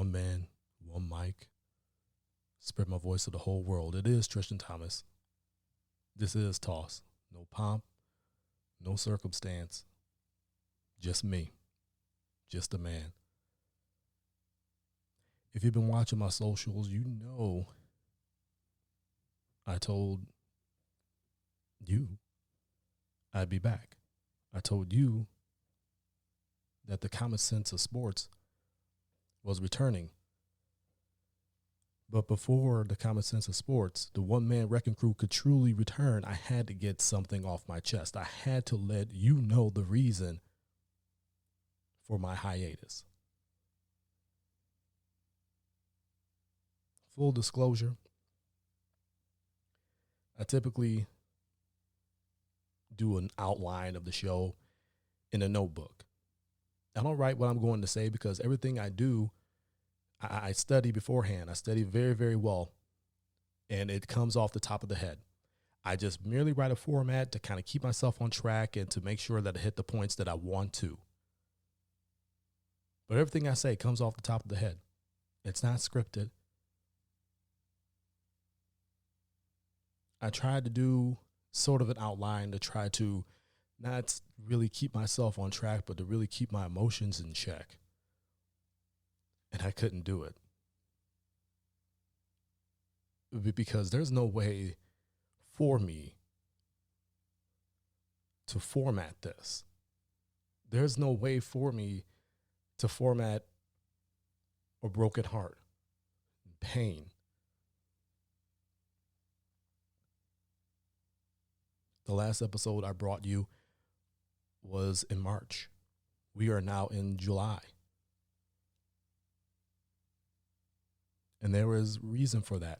one man, one mic, spread my voice to the whole world. It is Tristain Thomas. This is Toss. No pomp, no circumstance, just me, just a man. If you've been watching my socials, you know I told you I'd be back. I told you that the common sense of sports was returning. But before the common sense of sports, the one-man wrecking crew could truly return, I had to get something off my chest. I had to let you know the reason for my hiatus. Full disclosure, I typically do an outline of the show in a notebook. I don't write what I'm going to say because everything I do, I study beforehand. I study very, very well, and it comes off the top of the head. I just merely write a format to kind of keep myself on track and to make sure that I hit the points that I want to. But everything I say comes off the top of the head. It's not scripted. I tried to do sort of an outline to try to not really keep myself on track, but to really keep my emotions in check. And I couldn't do it. Because there's no way for me to format this. There's no way for me to format a broken heart, pain. The last episode I brought you was in March. We are now in July. And there is reason for that.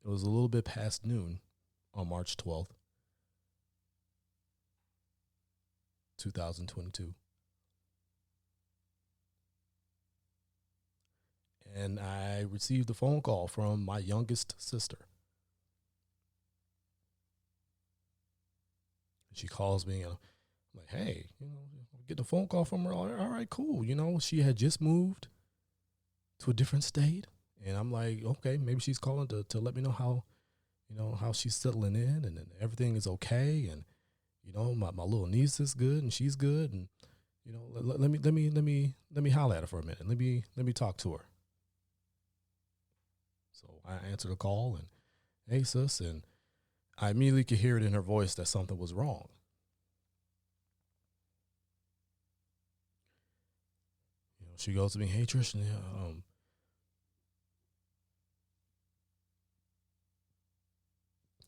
It was a little bit past noon on March 12th, 2022. And I received a phone call from my youngest sister. She calls me and I'm like, hey, I'm getting a phone call from her. All right, cool. She had just moved to a different state. And I'm like, okay, maybe she's calling to let me know how she's settling in and everything is okay. And, my little niece is good and she's good. And, let me holler at her for a minute. Let me talk to her. So I answered the call and, hey, sis, and I immediately could hear it in her voice that something was wrong. She goes to me, hey, Tristain,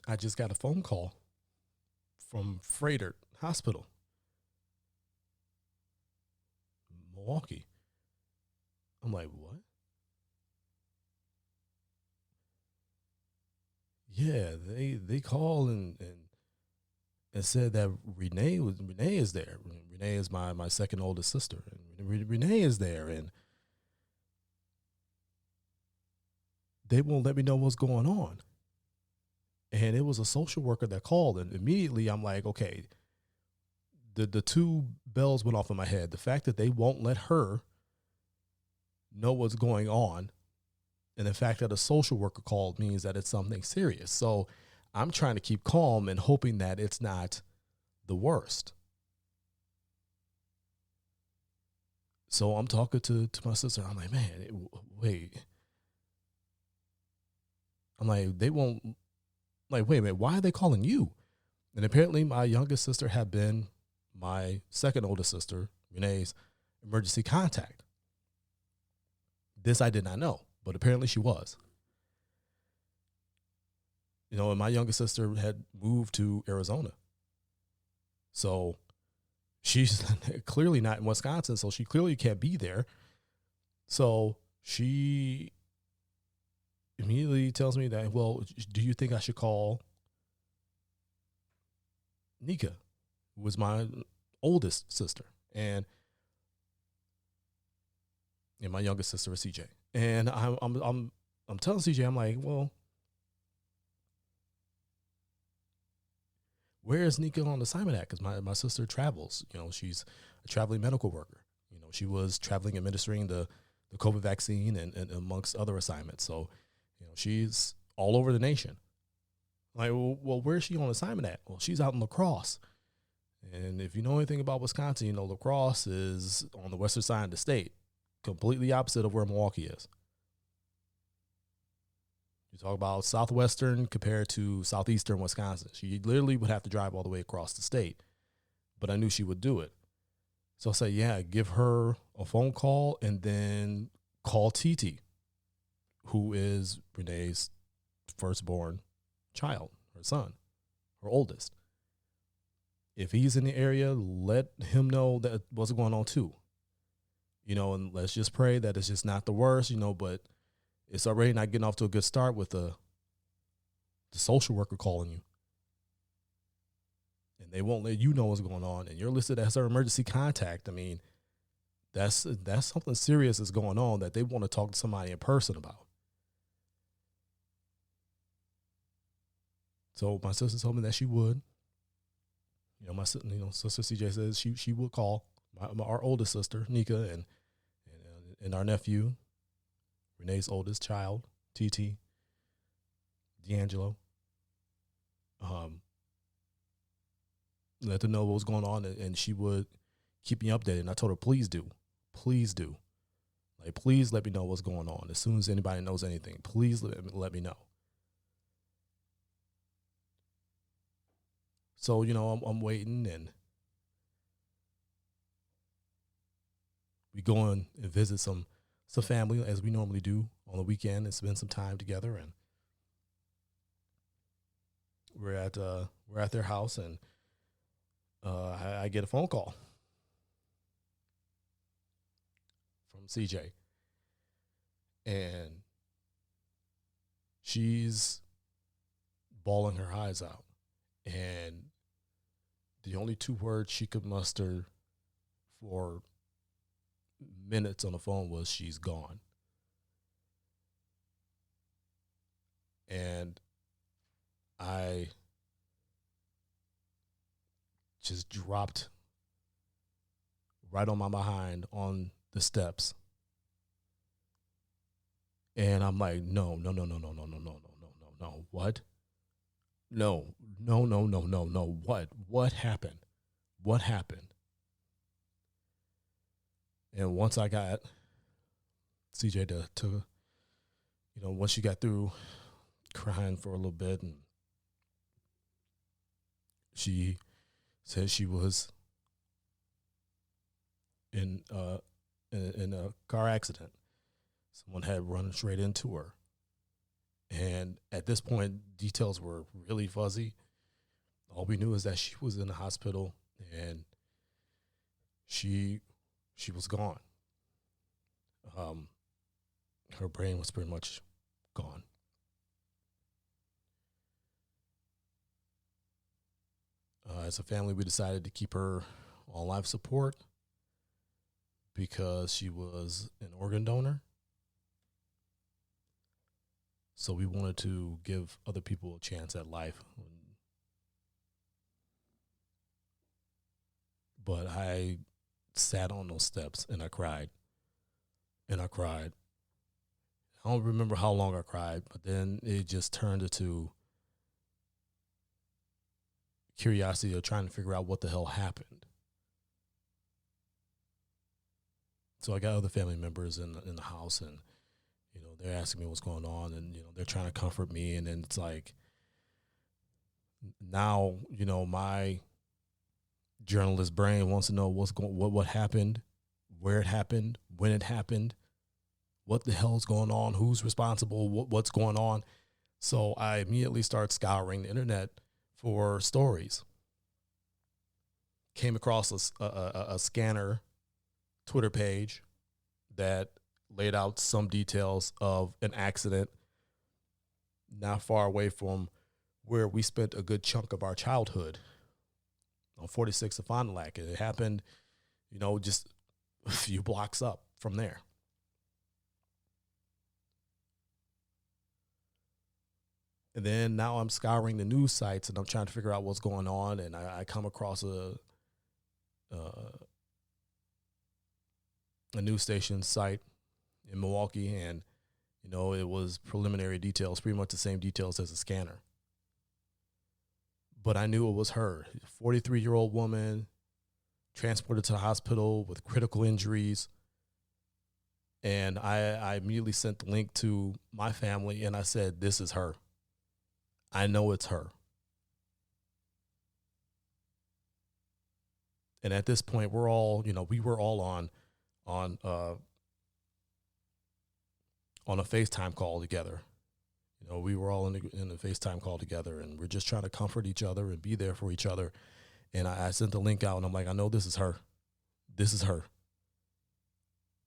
I just got a phone call from Freighter Hospital, Milwaukee. I'm like, what? Yeah, they called and said that Renee is there. Renee is my second oldest sister, and Renee is there, and they won't let me know what's going on. And it was a social worker that called, and immediately I'm like, okay, the two bells went off in my head. The fact that they won't let her know what's going on, and the fact that a social worker called means that it's something serious. So I'm trying to keep calm and hoping that it's not the worst. So I'm talking to my sister. I'm like, man, wait. I'm like, they won't, like, wait a minute, why are they calling you? And apparently my youngest sister had been my second oldest sister, Renee's, emergency contact. This I did not know, but apparently she was. And my youngest sister had moved to Arizona. So she's clearly not in Wisconsin, so she clearly can't be there. So she immediately tells me that, well, do you think I should call Nika, who was my oldest sister, and my youngest sister is CJ. And I'm telling CJ, I'm like, well, where is Nika on assignment at? Because my sister travels. You know, she's a traveling medical worker. You know, she was traveling administering the COVID vaccine and amongst other assignments. So, you know, she's all over the nation. Like, well, where is she on assignment at? Well, she's out in La Crosse. And if you know anything about Wisconsin, you know La Crosse is on the western side of the state, completely opposite of where Milwaukee is. You talk about southwestern compared to southeastern Wisconsin. She literally would have to drive all the way across the state, but I knew she would do it. So I said, yeah, give her a phone call and then call TT, who is Renee's firstborn child, her son, her oldest. If he's in the area, let him know that what's going on too. You know, and let's just pray that it's just not the worst, you know, but it's already not getting off to a good start with the social worker calling you. And they won't let you know what's going on. And you're listed as their emergency contact. I mean, that's something serious that's going on that they want to talk to somebody in person about. So my sister told me that she would. You know, sister CJ says she would call our oldest sister, Nika, and our nephew, Renee's oldest child, TT, D'Angelo. Let them know what was going on, and she would keep me updated. And I told her, please do. Like, please let me know what's going on. As soon as anybody knows anything, please let me know. So, you know, I'm waiting, and we go in and visit some family as we normally do on the weekend and spend some time together. And we're at their house, and I get a phone call from CJ, and she's bawling her eyes out, and the only two words she could muster for minutes on the phone was, she's gone. And I just dropped right on my behind on the steps. And I'm like, no. What? No. What happened? What happened? And once I got CJ to you know, once she got through crying for a little bit, and she said she was in a car accident. Someone had run straight into her. And at this point, details were really fuzzy. All we knew is that she was in the hospital, and she was gone. Her brain was pretty much gone. As a family, we decided to keep her on life support because she was an organ donor. So we wanted to give other people a chance at life. But I sat on those steps and I cried. And I cried. I don't remember how long I cried, but then it just turned into curiosity of trying to figure out what the hell happened. So I got other family members in the house, and you know, they're asking me what's going on, and you know, they're trying to comfort me. And then it's like, now, you know, my journalist brain wants to know what happened, where it happened, when it happened, what the hell's going on, who's responsible, what's going on. So I immediately start scouring the internet for stories. Came across a scanner Twitter page that laid out some details of an accident not far away from where we spent a good chunk of our childhood, on 46 of Fond du Lac. And it happened, you know, just a few blocks up from there. And then now I'm scouring the news sites and I'm trying to figure out what's going on. And I come across a news station site in Milwaukee, and it was preliminary details, pretty much the same details as a scanner. But I knew it was her, 43-year-old woman, transported to the hospital with critical injuries. And I immediately sent the link to my family, and I said, this is her. I know it's her. And at this point, we were all on a FaceTime call together. We were all in a FaceTime call together, and we're just trying to comfort each other and be there for each other. And I sent the link out, and I'm like, I know this is her. This is her.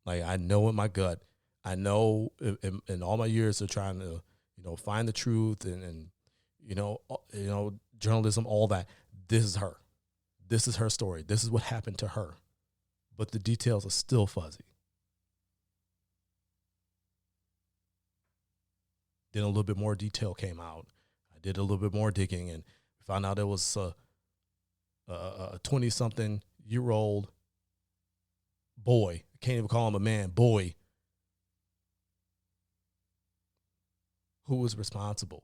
Like, I know in my gut. I know in all my years of trying to, find the truth and journalism, all that. This is her. This is her story. This is what happened to her. But the details are still fuzzy. Then a little bit more detail came out. I did a little bit more digging and found out it was a 20-something-year-old boy. I can't even call him a man, boy, who was responsible.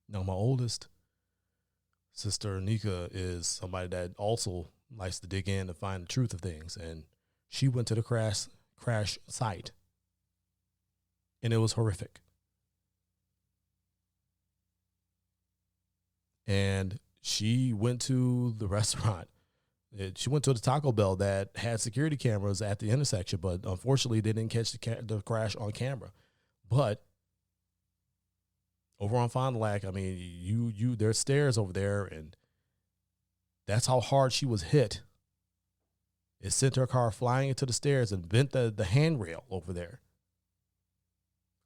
Now, my oldest sister, Nika, is somebody that also likes to dig in to find the truth of things. And she went to the crash site, and it was horrific. And she went to the restaurant. She went to the Taco Bell that had security cameras at the intersection, but unfortunately, they didn't catch the crash on camera. But over on Fond du Lac, I mean, there's stairs over there, and that's how hard she was hit. It sent her car flying into the stairs and bent the handrail over there.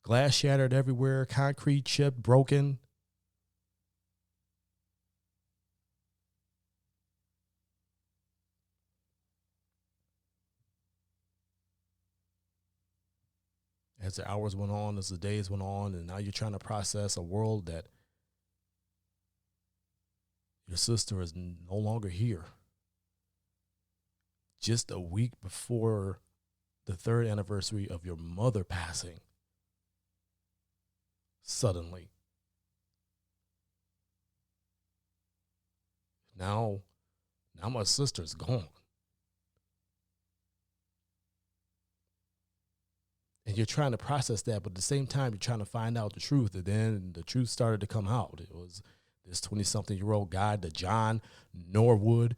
Glass shattered everywhere, concrete chipped, broken. As the hours went on, as the days went on, and now you're trying to process a world that your sister is no longer here. Just a week before the third anniversary of your mother passing, suddenly. Now my sister's gone. And you're trying to process that, but at the same time, you're trying to find out the truth. And then the truth started to come out. It was this 20-something-year-old guy, the John Norwood.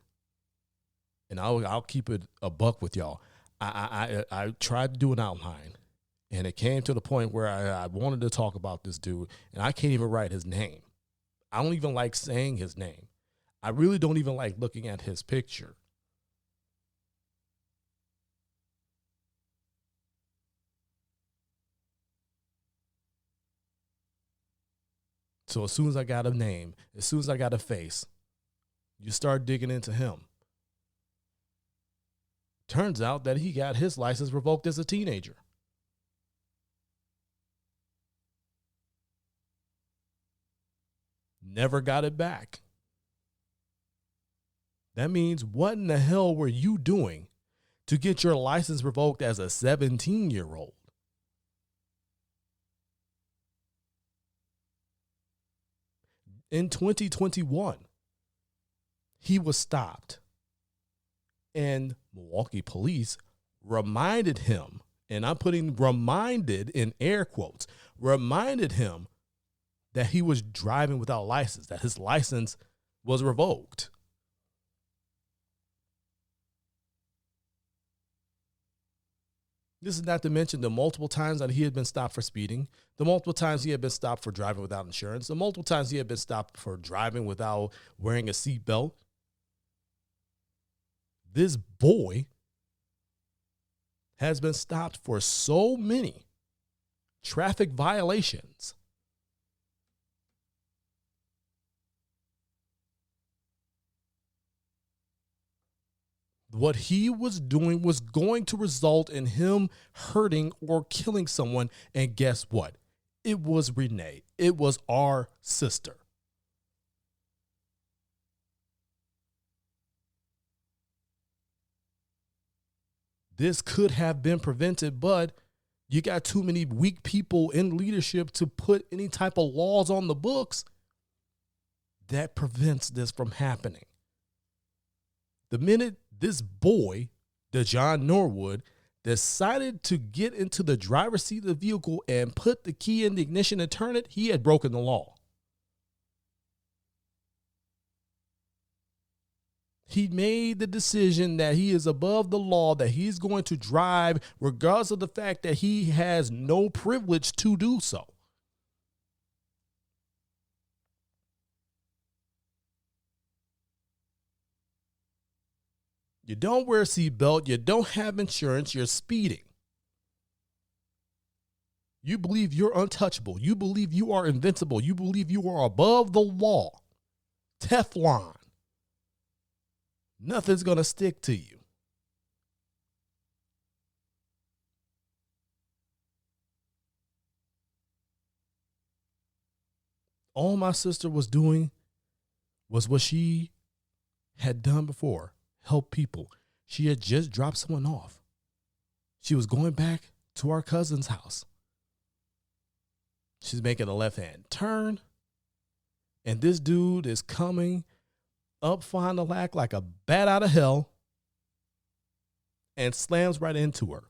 And I'll keep it a buck with y'all. I tried to do an outline, and it came to the point where I wanted to talk about this dude, and I can't even write his name. I don't even like saying his name. I really don't even like looking at his picture. So as soon as I got a name, as soon as I got a face, you start digging into him. Turns out that he got his license revoked as a teenager. Never got it back. That means, what in the hell were you doing to get your license revoked as a 17-year-old? In 2021, he was stopped, and Milwaukee police reminded him, and I'm putting reminded in air quotes, reminded him that he was driving without a license, that his license was revoked. This is not to mention the multiple times that he had been stopped for speeding, the multiple times he had been stopped for driving without insurance, the multiple times he had been stopped for driving without wearing a seatbelt. This boy has been stopped for so many traffic violations. What he was doing was going to result in him hurting or killing someone. And guess what? It was Renee. It was our sister. This could have been prevented, but you got too many weak people in leadership to put any type of laws on the books that prevents this from happening. The minute this boy, DeJohn Norwood, decided to get into the driver's seat of the vehicle and put the key in the ignition and turn it, he had broken the law. He made the decision that he is above the law, that he's going to drive regardless of the fact that he has no privilege to do so. You don't wear a seatbelt, you don't have insurance, you're speeding. You believe you're untouchable. You believe you are invincible. You believe you are above the law. Teflon. Nothing's going to stick to you. All my sister was doing was what she had done before, help people. She had just dropped someone off. She was going back to our cousin's house. She's making a left-hand turn, and this dude is coming up Fond du Lac like a bat out of hell and slams right into her.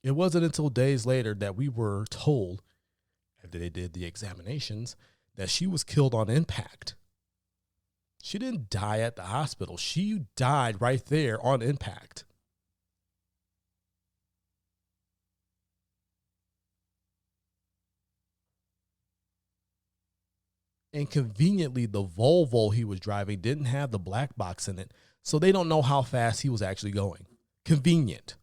It wasn't until days later that we were told, after they did the examinations, that she was killed on impact. She didn't die at the hospital. She died right there on impact. And conveniently, the Volvo he was driving didn't have the black box in it, so they don't know how fast he was actually going. Convenient.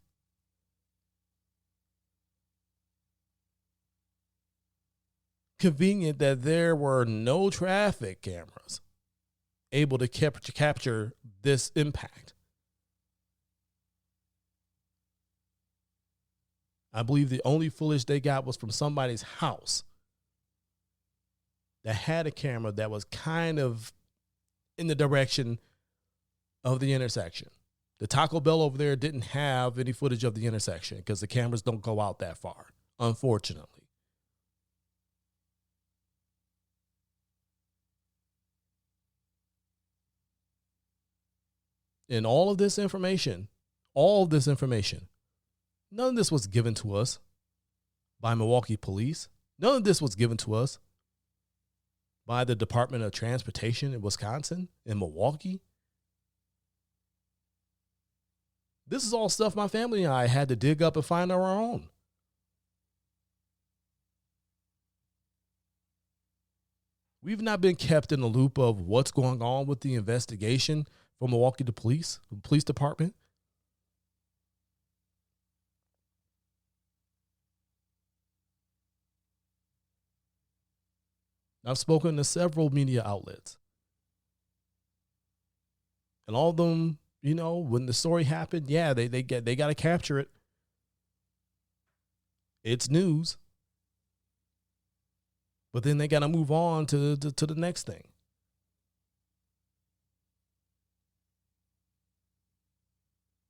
Convenient that there were no traffic cameras able to capture this impact. I believe the only footage they got was from somebody's house that had a camera that was kind of in the direction of the intersection. The Taco Bell over there didn't have any footage of the intersection because the cameras don't go out that far, unfortunately. And all of this information, none of this was given to us by Milwaukee police. None of this was given to us by the Department of Transportation in Wisconsin, in Milwaukee. This is all stuff my family and I had to dig up and find on our own. We've not been kept in the loop of what's going on with the investigation from Milwaukee to police department. I've spoken to several media outlets. And all of them, you know, when the story happened, yeah, they got to capture it. It's news. But then they got to move on to the next thing.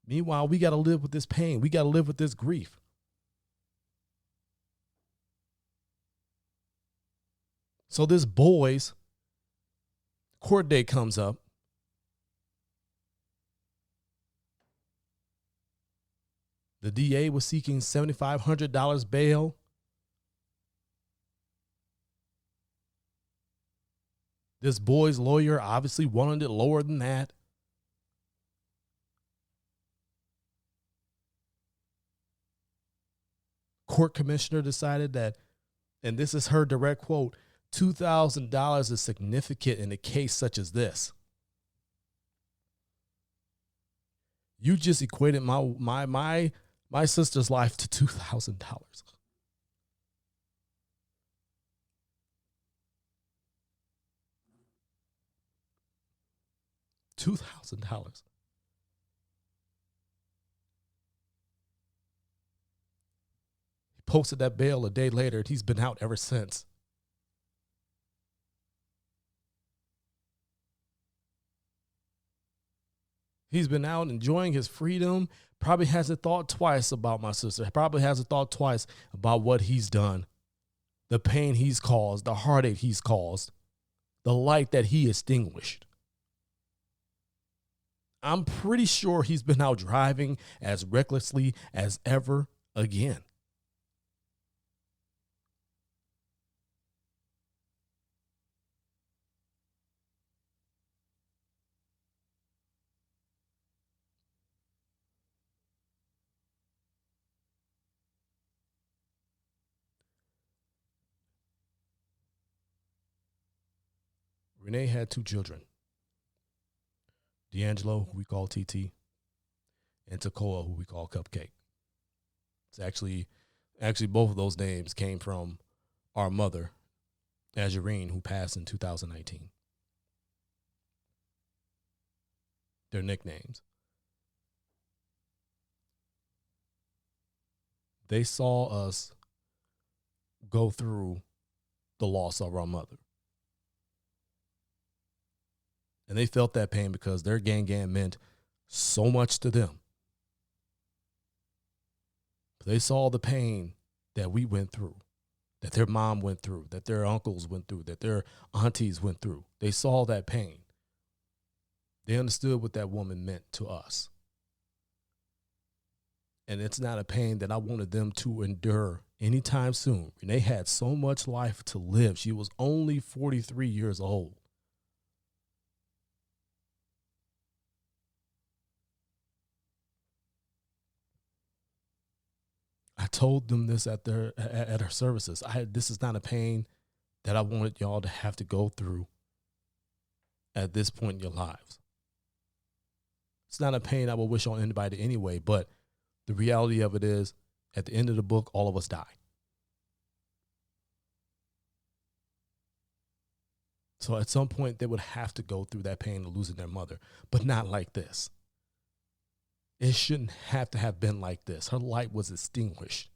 Meanwhile, we got to live with this pain. We got to live with this grief. So this boy's court date comes up. The DA was seeking $7,500 bail. This boy's lawyer obviously wanted it lower than that. Court commissioner decided that, and this is her direct quote, $2,000 is significant in a case such as this. You just equated my sister's life to $2,000. $2,000. He posted that bail a day later, and he's been out ever since. He's been out enjoying his freedom. Probably hasn't thought twice about my sister. Probably hasn't thought twice about what he's done, the pain he's caused, the heartache he's caused, the light that he extinguished. I'm pretty sure he's been out driving as recklessly as ever again. Renee had 2 children, D'Angelo, who we call TT, and Takoa, who we call Cupcake. It's actually both of those names came from our mother, Azurine, who passed in 2019. Their nicknames. They saw us go through the loss of our mother. And they felt that pain because their gang meant so much to them. They saw the pain that we went through, that their mom went through, that their uncles went through, that their aunties went through. They saw that pain. They understood what that woman meant to us. And it's not a pain that I wanted them to endure anytime soon. Renee had so much life to live. She was only 43 years old. I told them this at her services. This is not a pain that I wanted y'all to have to go through at this point in your lives. It's not a pain I would wish on anybody anyway, but the reality of it is, at the end of the book, all of us die. So at some point, they would have to go through that pain of losing their mother, but not like this. It shouldn't have to have been like this. Her light was extinguished.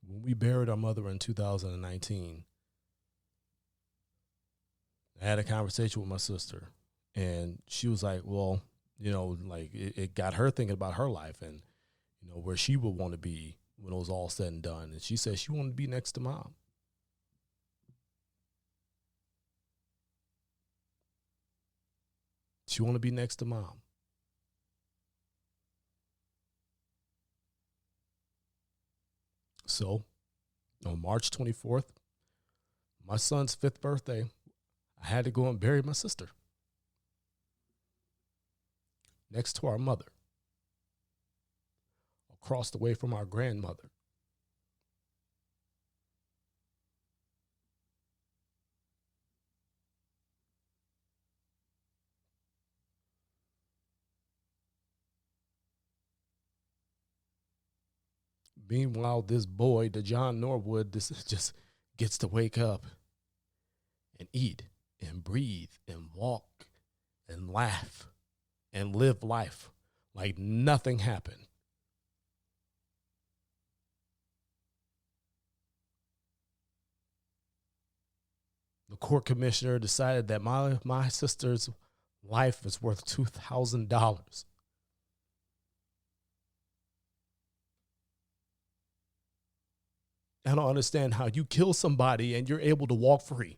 When we buried our mother in 2019, I had a conversation with my sister, and she was like, well, like it got her thinking about her life and, where she would want to be when it was all said and done. And she said she wanted to be next to mom. She wanted to be next to mom. So on March 24th, my son's 5th birthday, I had to go and bury my sister next to our mother, across the way from our grandmother. Meanwhile, this boy, DeJohn Norwood, this just gets to wake up and eat and breathe and walk and laugh and live life like nothing happened. The court commissioner decided that my sister's life is worth $2,000. I don't understand how you kill somebody and you're able to walk free.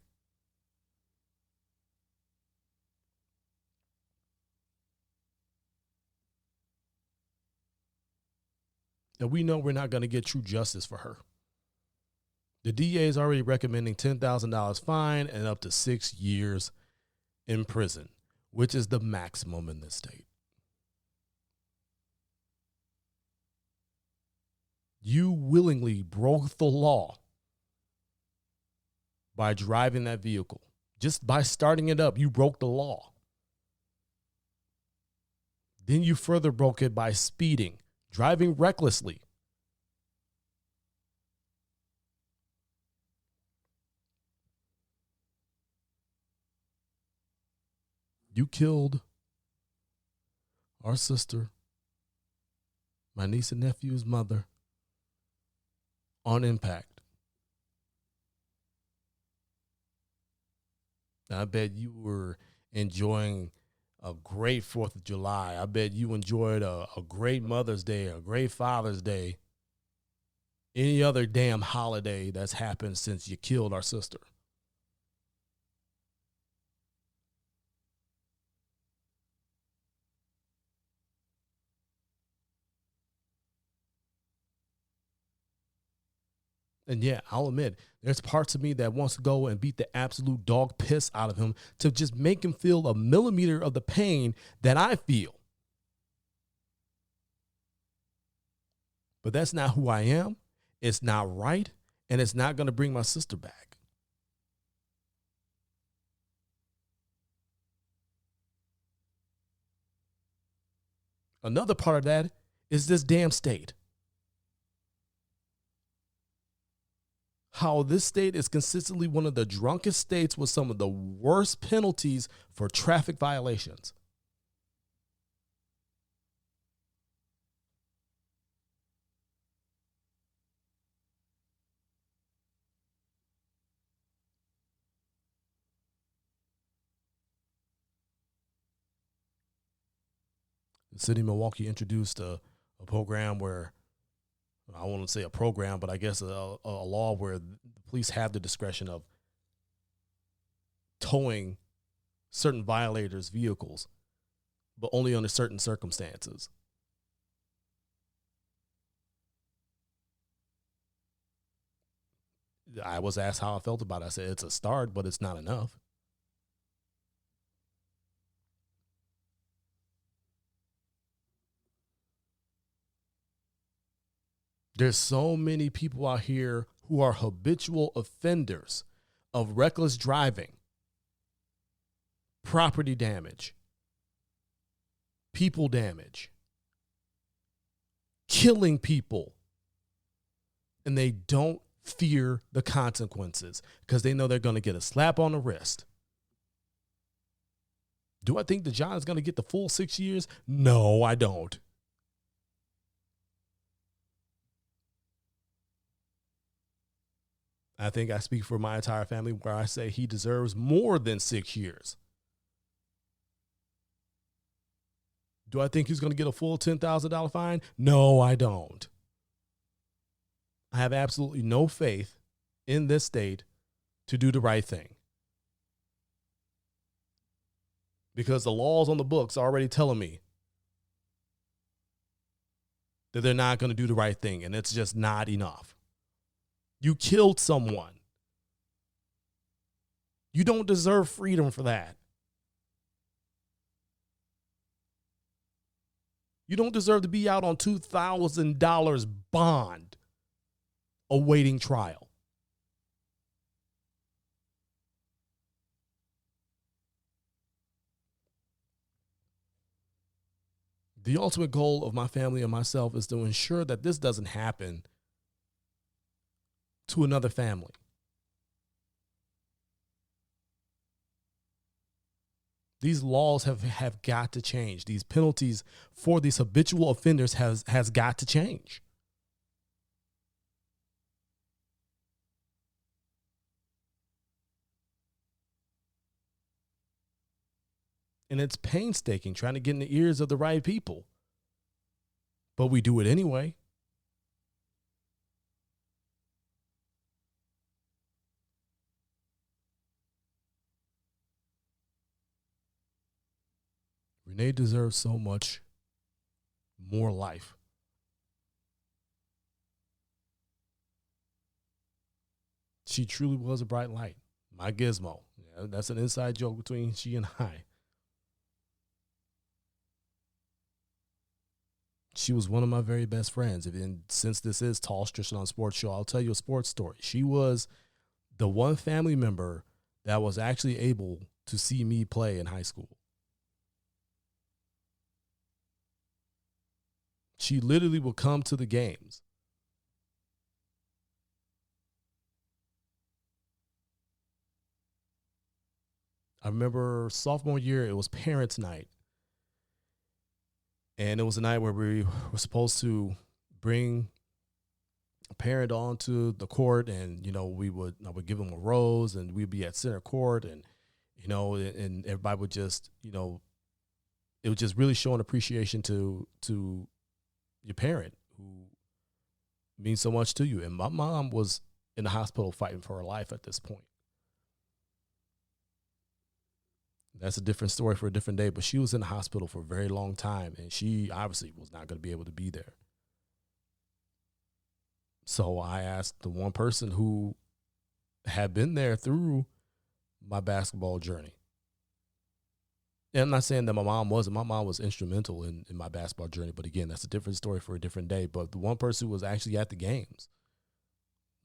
And we know we're not going to get true justice for her. The DA is already recommending $10,000 fine and up to 6 years in prison, which is the maximum in this state. You willingly broke the law by driving that vehicle. Just by starting it up, you broke the law. Then you further broke it by speeding, driving recklessly. You killed our sister, my niece and nephew's mother, on impact. I bet you were enjoying a great 4th of July. I bet you enjoyed a great Mother's Day, a great Father's Day, any other damn holiday that's happened since you killed our sister. And yeah, I'll admit, there's parts of me that wants to go and beat the absolute dog piss out of him to just make him feel a millimeter of the pain that I feel. But that's not who I am. It's not right. And it's not going to bring my sister back. Another part of that is this damn state. How this state is consistently one of the drunkest states with some of the worst penalties for traffic violations. The city of Milwaukee introduced a program where, I won't say a program, but I guess a law where the police have the discretion of towing certain violators' vehicles, but only under certain circumstances. I was asked how I felt about it. I said, it's a start, but it's not enough. There's so many people out here who are habitual offenders of reckless driving, property damage, people damage, killing people, and they don't fear the consequences because they know they're going to get a slap on the wrist. Do I think that John is going to get the full 6 years? No, I don't. I think I speak for my entire family where I say he deserves more than 6 years. Do I think he's going to get a full $10,000 fine? No, I don't. I have absolutely no faith in this state to do the right thing. Because the laws on the books are already telling me that they're not going to do the right thing, and it's just not enough. You killed someone. You don't deserve freedom for that. You don't deserve to be out on $2,000 bond awaiting trial. The ultimate goal of my family and myself is to ensure that this doesn't happen to another family. These laws have got to change. These penalties for these habitual offenders has got to change. And it's painstaking trying to get in the ears of the right people. But we do it anyway. Renee deserves so much more life. She truly was a bright light. My gizmo. Yeah, that's an inside joke between she and I. She was one of my very best friends. And since this is Tall Tristain on Sports Show, I'll tell you a sports story. She was the one family member that was actually able to see me play in high school. She literally would come to the games. I remember sophomore year, it was parents' night. And it was a night where we were supposed to bring a parent onto the court, and I would give them a rose, and we'd be at center court, and and everybody would just it was just really showing appreciation to your parent who means so much to you. And my mom was in the hospital fighting for her life at this point. That's a different story for a different day, but she was in the hospital for a very long time, and she obviously was not going to be able to be there. So I asked the one person who had been there through my basketball journey. And I'm not saying that my mom wasn't. My mom was instrumental in my basketball journey, but again, that's a different story for a different day. But the one person who was actually at the games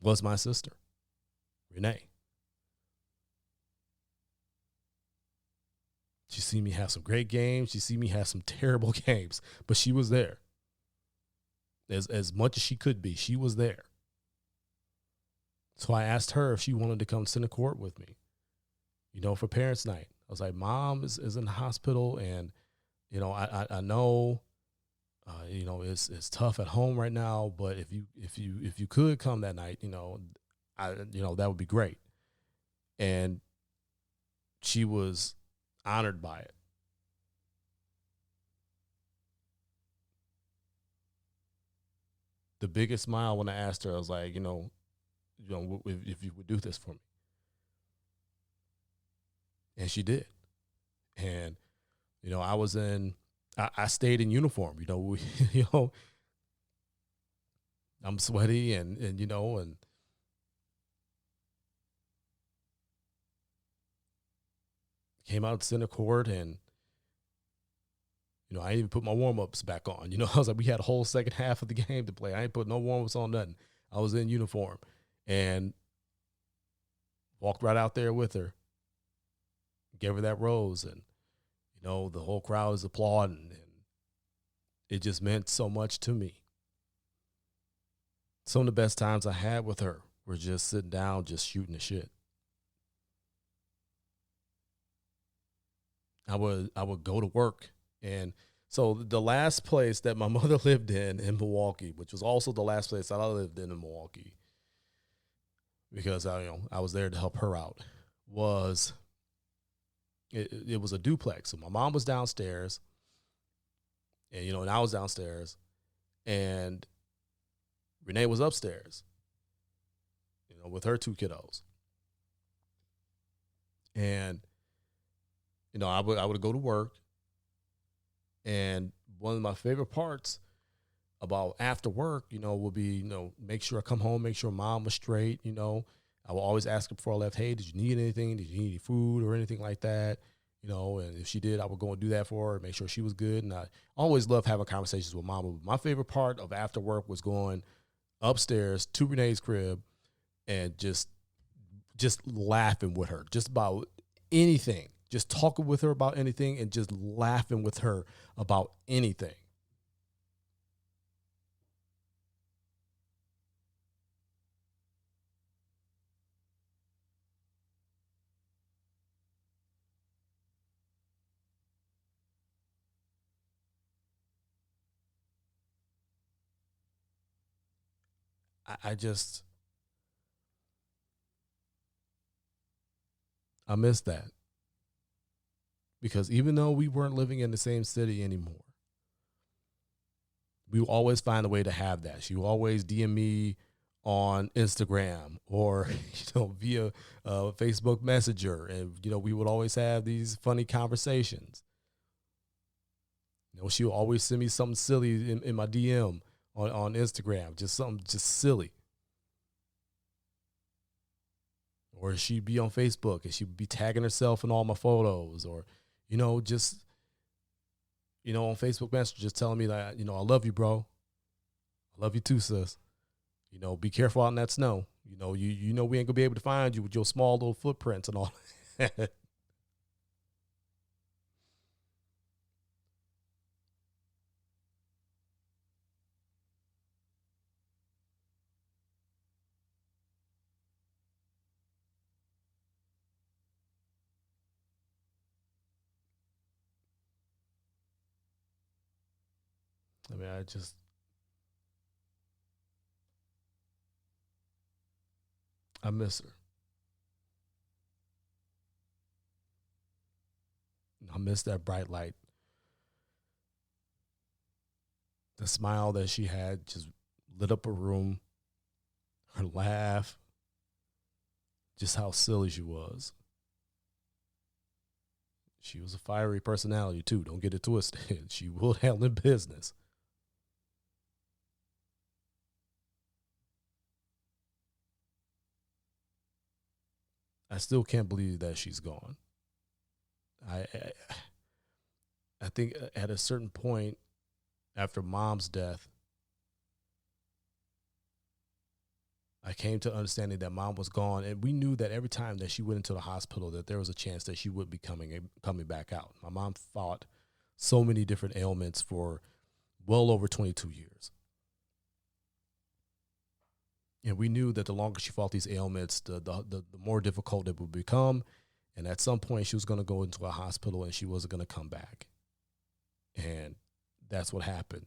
was my sister, Renee. She seen me have some great games. She seen me have some terrible games, but she was there. As much as she could be, she was there. So I asked her if she wanted to come center court with me, for parents' night. I was like, Mom is in the hospital, and I know, it's tough at home right now, but if you could come that night, that would be great. And she was honored by it. The biggest smile when I asked her, I was like, if you would do this for me. And she did. And, I stayed in uniform, I'm sweaty and came out to center court, and, I didn't even put my warm-ups back on. I was like, we had a whole second half of the game to play. I ain't put no warm-ups on, nothing. I was in uniform and walked right out there with her, gave her that rose, and, the whole crowd was applauding, and it just meant so much to me. Some of the best times I had with her were just sitting down, just shooting the shit. I would go to work. And so the last place that my mother lived in Milwaukee, which was also the last place that I lived in Milwaukee, because I was there to help her out, was it was a duplex. So my mom was downstairs, and and I was downstairs, and Renee was upstairs, with her two kiddos. And I would go to work, and one of my favorite parts about after work, would be, make sure I come home, make sure Mom was straight. I would always ask her before I left, hey, did you need anything? Did you need any food or anything like that? And if she did, I would go and do that for her, make sure she was good. And I always loved having conversations with Mama. My favorite part of after work was going upstairs to Renee's crib and just laughing with her, just about anything, just talking with her about anything, and just laughing with her about anything. I just, I miss that, because even though we weren't living in the same city anymore, we will always find a way to have that. She will always DM me on Instagram or via Facebook Messenger, and we would always have these funny conversations. She will always send me something silly in my DM on Instagram, just something just silly. Or she'd be on Facebook and she'd be tagging herself in all my photos, or just on Facebook Messenger, just telling me that I love you, bro. I love you too, sis. Be careful out in that snow. We ain't gonna be able to find you with your small little footprints and all that. I mean, I miss her. I miss that bright light, the smile that she had just lit up a room, her laugh, just how silly she was. She was a fiery personality too. Don't get it twisted. She will handle business. I still can't believe that she's gone. I I think at a certain point after mom's death, I came to understanding that mom was gone, and we knew that every time that she went into the hospital, that there was a chance that she would be coming back out. My mom fought so many different ailments for well over 22 years, and we knew that the longer she fought these ailments, the more difficult it would become, and at some point she was going to go into a hospital and she wasn't going to come back, and that's what happened.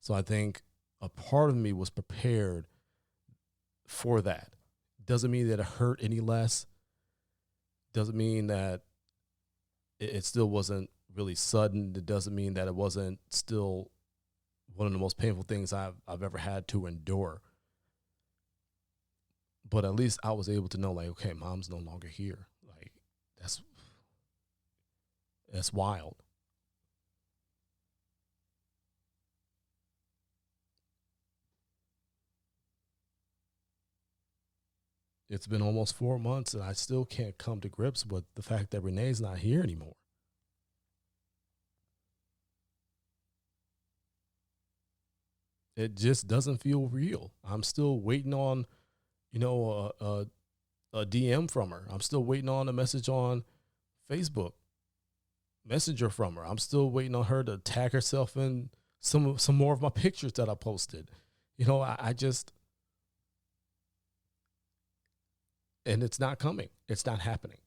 So I think a part of me was prepared for that. Doesn't mean that it hurt any less. Doesn't mean that it still wasn't really sudden. It doesn't mean that it wasn't still one of the most painful things I've ever had to endure. But at least I was able to know, like, okay, mom's no longer here. Like, that's wild. It's been almost 4 months, and I still can't come to grips with the fact that Renee's not here anymore. It just doesn't feel real. I'm still waiting on, a DM from her. I'm still waiting on a message on Facebook Messenger from her. I'm still waiting on her to tag herself in some more of my pictures that I posted. I just, and it's not coming. It's not happening.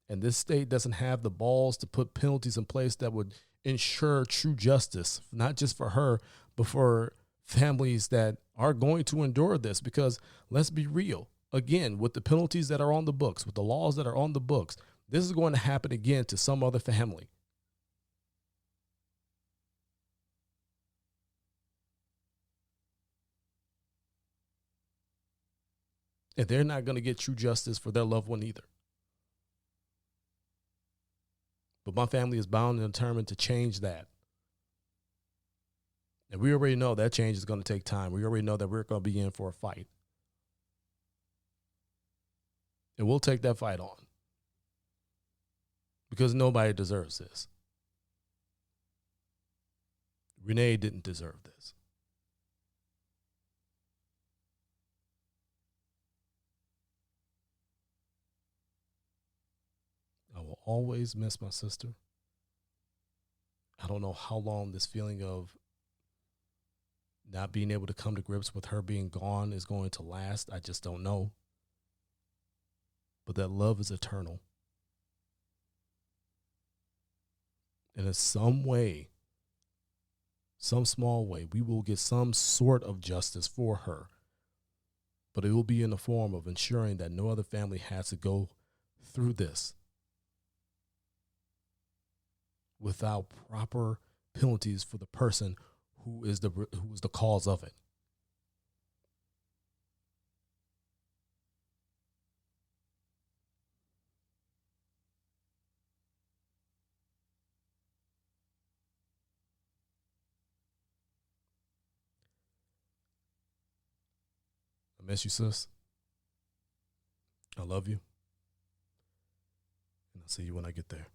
And this state doesn't have the balls to put penalties in place that would ensure true justice, not just for her, but for families that are going to endure this. Because let's be real, again, with the penalties that are on the books, with the laws that are on the books, this is going to happen again to some other family. And they're not going to get true justice for their loved one either. But my family is bound and determined to change that. And we already know that change is going to take time. We already know that we're going to be in for a fight. And we'll take that fight on. Because nobody deserves this. Renee didn't deserve this. I will always miss my sister. I don't know how long this feeling of not being able to come to grips with her being gone is going to last. I just don't know. But that love is eternal. And in some way, some small way, we will get some sort of justice for her. But it will be in the form of ensuring that no other family has to go through this without proper penalties for the person who is the cause of it. I miss you, sis. I love you. And I'll see you when I get there.